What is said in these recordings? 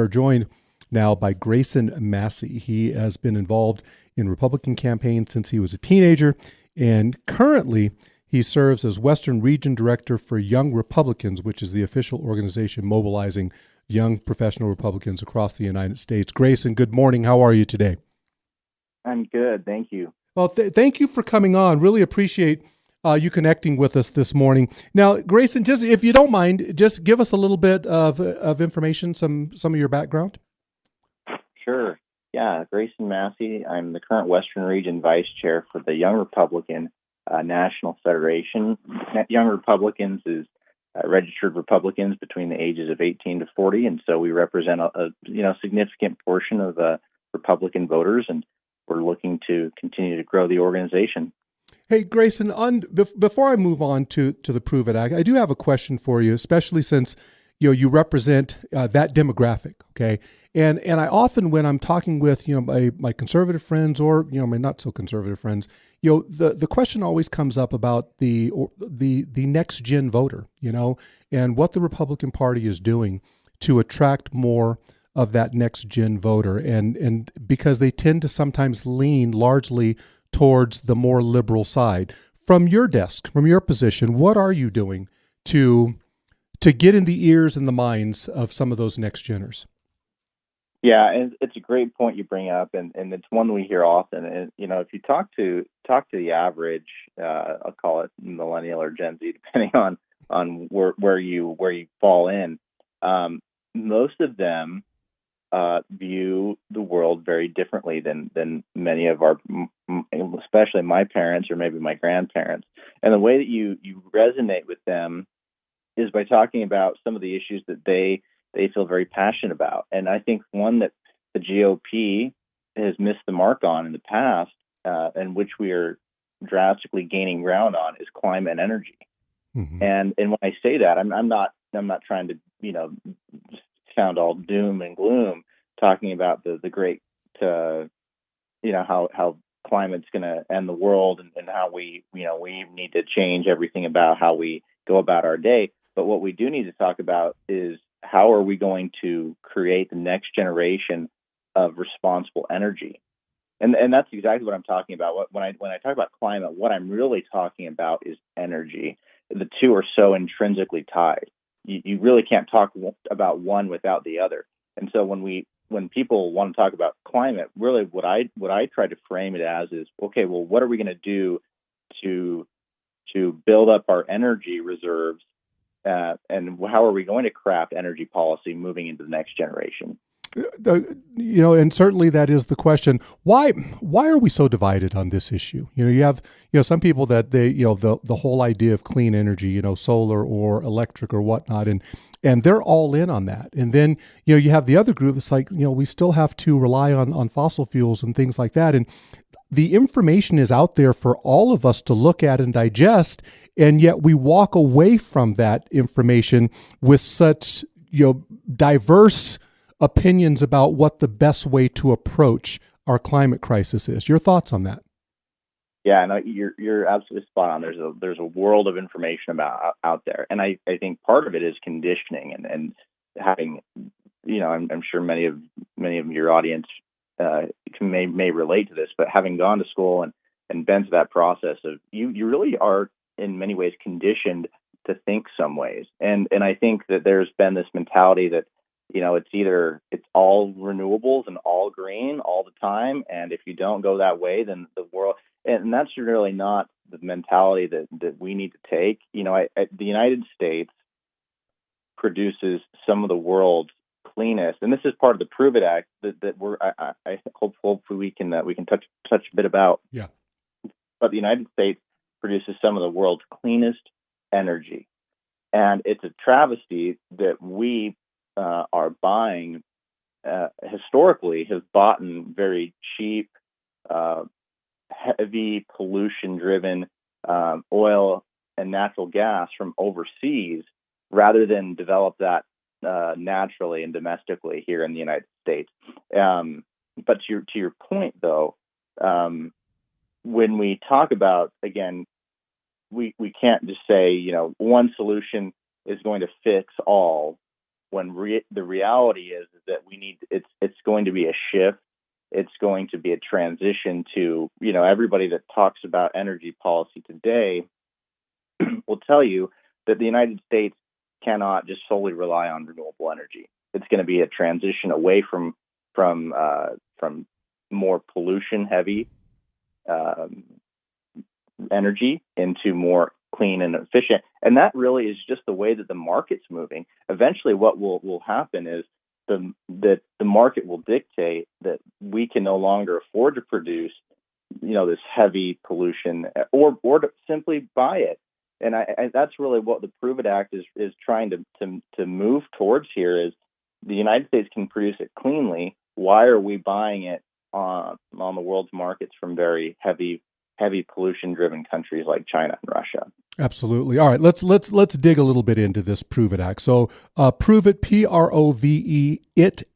Are joined now by Grayson Massey. He has been involved in Republican campaigns since he was a teenager, and currently he serves as Western Region Director for Young Republicans, which is the official organization mobilizing young professional Republicans across the United States. Grayson, good morning. How are you today? I'm good, thank you. Well, thank you for coming on. Really appreciate you connecting with us this morning. Now, Grayson, just if you don't mind, just give us a little bit of information, some of your background. Sure. Yeah, Grayson Massey. I'm the current Western Region Vice Chair for the Young Republican National Federation. Young Republicans is registered Republicans between the ages of 18 to 40, and so we represent a significant portion of Republican voters, and we're looking to continue to grow the organization. Hey, Grayson, before I move on to the Prove It Act, I do have a question for you, especially since you represent that demographic, okay? And I often, when I'm talking with my conservative friends or my not so conservative friends, the question always comes up about the next gen voter, and what the Republican Party is doing to attract more of that next gen voter, and because they tend to sometimes lean largely towards the more liberal side. From your desk, from your position, what are you doing to get in the ears and the minds of some of those next geners? Yeah, and it's a great point you bring up, and it's one we hear often. And if you talk to the average, I'll call it millennial or Gen Z, depending on where you fall in, most of them view the world very differently than many of our, especially my parents or maybe my grandparents. And the way that you resonate with them is by talking about some of the issues that they feel very passionate about. And I think one that the GOP has missed the mark on in the past, and which we are drastically gaining ground on, is climate and energy. Mm-hmm. And when I say that, I'm not trying to sound all doom and gloom, talking about the great how climate's going to end the world, and how we need to change everything about how we go about our day. But what we do need to talk about is how are we going to create the next generation of responsible energy? And that's exactly what I'm talking about. When I talk about climate, what I'm really talking about is energy. The two are so intrinsically tied. You really can't talk about one without the other. And so when people want to talk about climate, really what I try to frame it as is, okay, well, what are we going to do to build up our energy reserves, and how are we going to craft energy policy moving into the next generation? And certainly that is the question. Why are we so divided on this issue? You have some people that they the whole idea of clean energy, solar or electric or whatnot, and they're all in on that. And then you have the other group that's like we still have to rely on fossil fuels and things like that. And the information is out there for all of us to look at and digest, and yet we walk away from that information with such diverse opinions about what the best way to approach our climate crisis is. Your thoughts on that? Yeah, no, you're absolutely spot on. There's a world of information out there, and I think part of it is conditioning and having, I'm sure many of your audience may relate to this, but having gone to school and been through that process of you really are in many ways conditioned to think some ways, and I think that there's been this mentality that it's all renewables and all green all the time, and if you don't go that way, then the world, and that's really not the mentality that we need to take. The United States produces some of the world's cleanest, and this is part of the Prove It Act that I hopefully we can touch a bit about. Yeah. But the United States produces some of the world's cleanest energy, and it's a travesty that we are buying, historically have bought in very cheap, heavy pollution-driven oil and natural gas from overseas, rather than develop that naturally and domestically here in the United States. But to your point, though, when we talk about, again, we can't just say one solution is going to fix all. the reality is that it's going to be a shift. It's going to be a transition to, everybody that talks about energy policy today will tell you that the United States cannot just solely rely on renewable energy. It's going to be a transition away from more pollution heavy energy into more clean and efficient. And that really is just the way that the market's moving. Eventually, what will happen is that the market will dictate that we can no longer afford to produce, this heavy pollution, or to simply buy it. And that's really what the Prove It Act is trying to move towards here. Is the United States can produce it cleanly. Why are we buying it on the world's markets from very heavy pollution-driven countries like China and Russia? Absolutely. All right, let's dig a little bit into this Prove It Act. So, Prove It, PROVE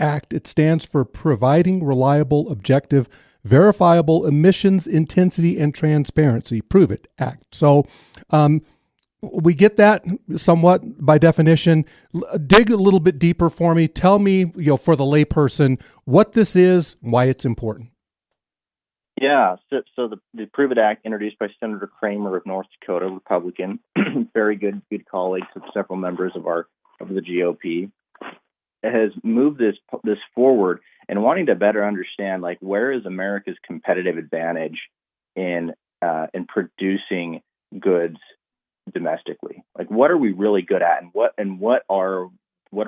Act. It stands for Providing Reliable, Objective, Verifiable Emissions Intensity and Transparency. Prove It Act. So, we get that somewhat by definition. Dig a little bit deeper for me. Tell me, for the layperson, what this is, why it's important. Yeah, so the Prove It Act, introduced by Senator Kramer of North Dakota, Republican, very good colleagues of several members of the GOP, has moved this forward and wanting to better understand, like, where is America's competitive advantage in producing goods domestically? Like, what are we really good at, and what are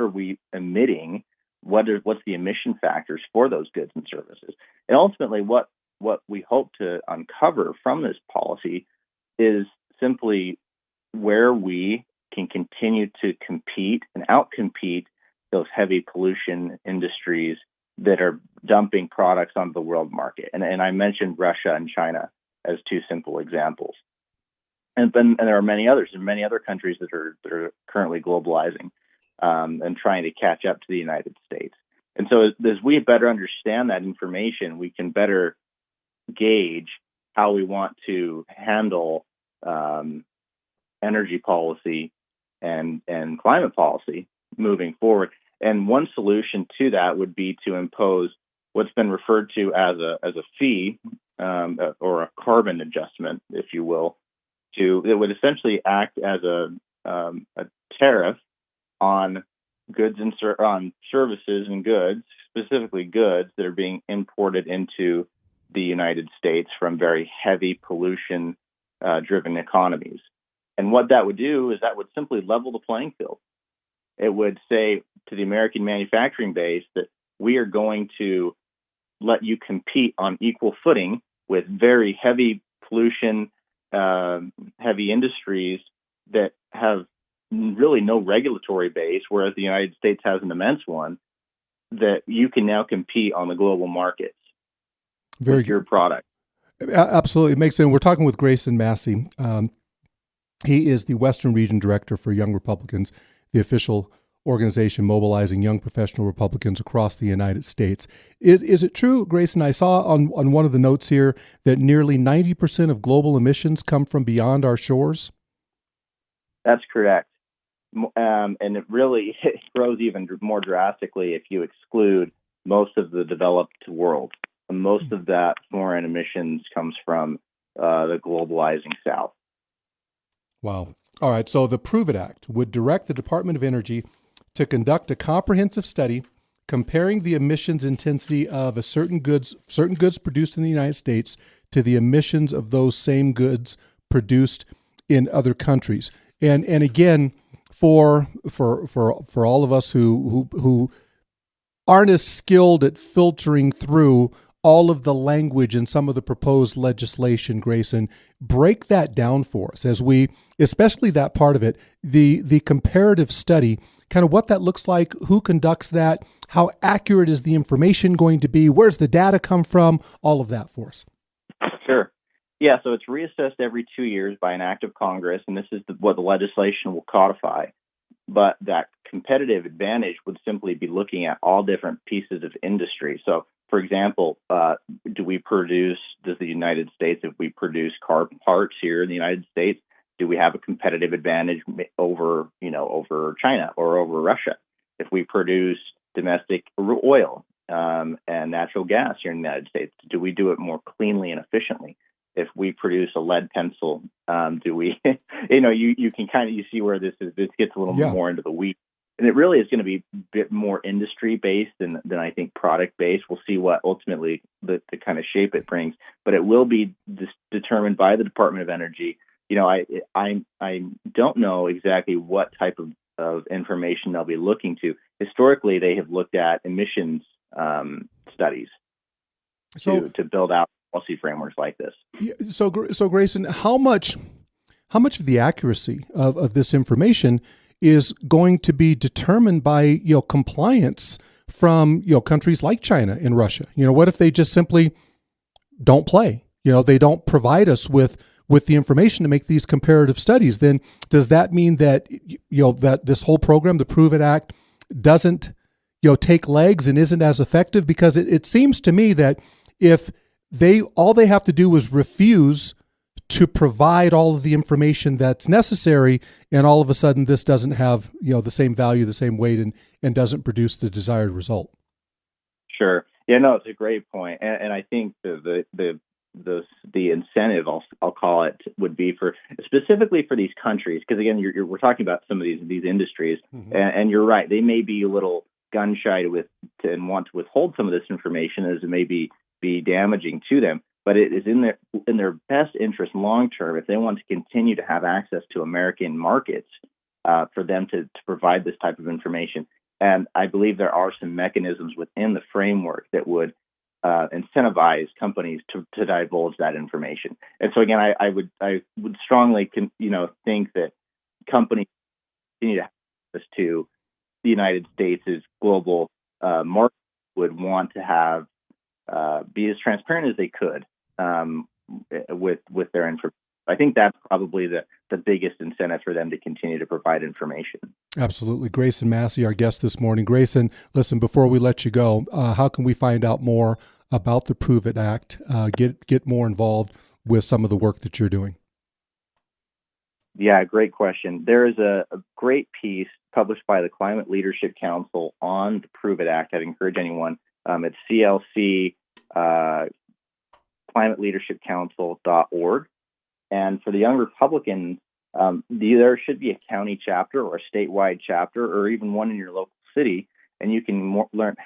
we emitting? What's the emission factors for those goods and services? And ultimately, what we hope to uncover from this policy is simply where we can continue to compete and outcompete those heavy pollution industries that are dumping products onto the world market. And I mentioned Russia and China as two simple examples. And there are many others, and many other countries that are currently globalizing and trying to catch up to the United States. And so as we better understand that information, we can better gauge how we want to handle energy policy and climate policy moving forward. And one solution to that would be to impose what's been referred to as a fee or a carbon adjustment, if you will. It would essentially act as a tariff on goods and on services and goods, specifically goods that are being imported into the United States from very heavy pollution driven economies. And what that would do is that would simply level the playing field. It would say to the American manufacturing base that we are going to let you compete on equal footing with very heavy pollution, heavy industries that have really no regulatory base, whereas the United States has an immense one, that you can now compete on the global markets. Very your product. Absolutely. It makes sense. We're talking with Grayson Massey. He is the Western Region Director for Young Republicans, the official organization mobilizing young professional Republicans across the United States. Is it true, Grayson, I saw on one of the notes here that nearly 90% of global emissions come from beyond our shores? That's correct. And it really grows even more drastically if you exclude most of the developed world. Most of that foreign emissions comes from the globalizing South. Wow. All right. So the Prove It Act would direct the Department of Energy to conduct a comprehensive study comparing the emissions intensity of certain goods produced in the United States to the emissions of those same goods produced in other countries. And again, for all of us who aren't as skilled at filtering through all of the language in some of the proposed legislation, Grayson, break that down for us as we, especially that part of it, the comparative study, kind of what that looks like, who conducts that, how accurate is the information going to be, where's the data come from, all of that for us. Sure. Yeah, so it's reassessed every 2 years by an act of Congress, and this is what the legislation will codify. But that competitive advantage would simply be looking at all different pieces of industry. So, for example, does the United States, if we produce car parts here in the United States, do we have a competitive advantage over China or over Russia? if we produce domestic oil and natural gas here in the United States, do we do it more cleanly and efficiently? If we produce a lead pencil, do we, you can kind of, you see where this gets a little more into the weeds. And it really is going to be a bit more industry based than I think product based. We'll see what ultimately the kind of shape it brings, but it will be determined by the Department of Energy. I don't know exactly what type of information they'll be looking to. Historically, they have looked at emissions studies to build out policy frameworks like this. Yeah, so Grayson, how much of the accuracy of this information is going to be determined by compliance from countries like China and Russia? What if they just simply don't play? They don't provide us with the information to make these comparative studies. Then does that mean that that this whole program, the Prove It Act, doesn't take legs and isn't as effective? Because it seems to me that if all they have to do is refuse to provide all of the information that's necessary, and all of a sudden this doesn't have the same value, the same weight, and doesn't produce the desired result. Sure. Yeah, no, it's a great point, and I think the incentive, I'll call it, would be for specifically for these countries, because again, we're talking about some of these industries, and you're right, they may be a little gun shy and want to withhold some of this information as it may be damaging to them. But it is in their best interest long term, if they want to continue to have access to American markets, for them to provide this type of information. And I believe there are some mechanisms within the framework that would incentivize companies to divulge that information. And so again, I would strongly think that companies continue to have access to the United States' global market would want to have be as transparent as they could with their information. I think that's probably the biggest incentive for them to continue to provide information. Absolutely. Grayson Massey, our guest this morning. Grayson, listen, before we let you go, how can we find out more about the Prove It Act, get more involved with some of the work that you're doing? Yeah, great question. There is a great piece published by the Climate Leadership Council on the Prove It Act. I'd encourage anyone. It's CLC climateleadershipcouncil.org. And for the young Republicans, there should be a county chapter or a statewide chapter or even one in your local city, and you can learn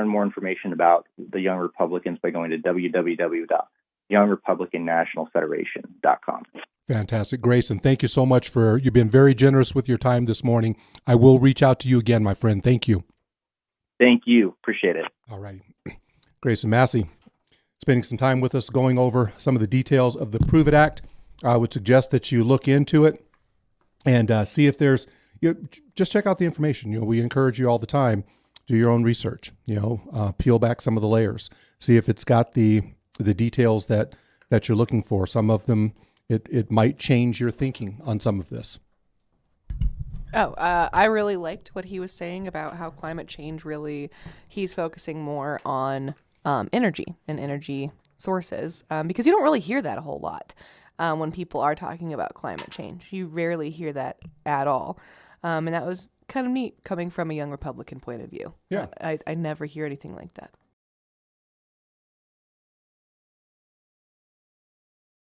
more information about the Young Republicans by going to www.youngrepublicannationalfederation.com. Fantastic. Grayson, thank you so much you've been very generous with your time this morning. I will reach out to you again, my friend. Thank you. Thank you. Appreciate it. All right. Grayson Massey, spending some time with us going over some of the details of the Prove It Act. I would suggest that you look into it and see if there's, just check out the information. We encourage you all the time, do your own research, peel back some of the layers, see if it's got the details that you're looking for. Some of them, it might change your thinking on some of this. I really liked what he was saying about how climate change he's focusing more on energy and energy sources, because you don't really hear that a whole lot when people are talking about climate change. You rarely hear that at all. And that was kind of neat coming from a young Republican point of view. Yeah. I never hear anything like that.